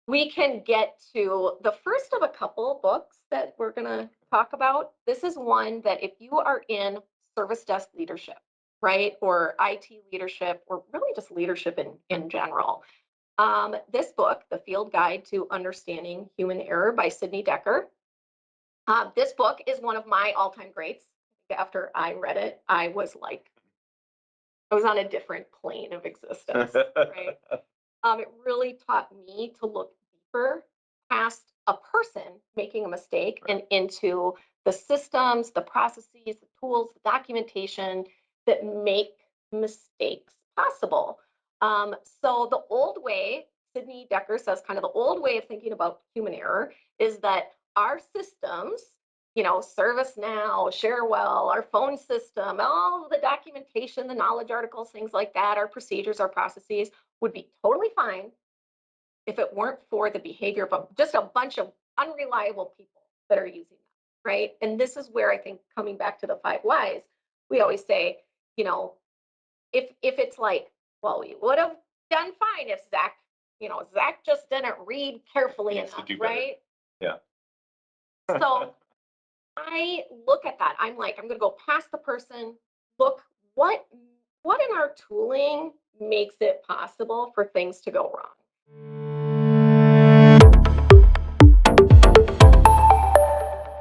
we can get to the first of a couple books that we're going to talk about. This is one that if you are in service desk leadership, right, or IT leadership, or really just leadership in general, this book, The Field Guide to Understanding Human Error by Sidney Decker. This book is one of my all-time greats. After I read it, I was like, I was on a different plane of existence, right? It really taught me to look deeper past a person making a mistake Right. and into the systems, the processes, the tools, the documentation that make mistakes possible. So the old way, Sidney Decker says, kind of the old way of thinking about human error is that our systems, ServiceNow, Sharewell, our phone system, all the documentation, the knowledge articles, things like that, our procedures, our processes would be totally fine if it weren't for the behavior of just a bunch of unreliable people that are using them, right? And this is where I think coming back to the five whys, we always say, you know, if it's like, well, we would have done fine if Zach just didn't read He carefully needs to enough, do better. right? Yeah. So I look at that. I'm like, I'm going to go past the person. Look, what in our tooling makes it possible for things to go wrong?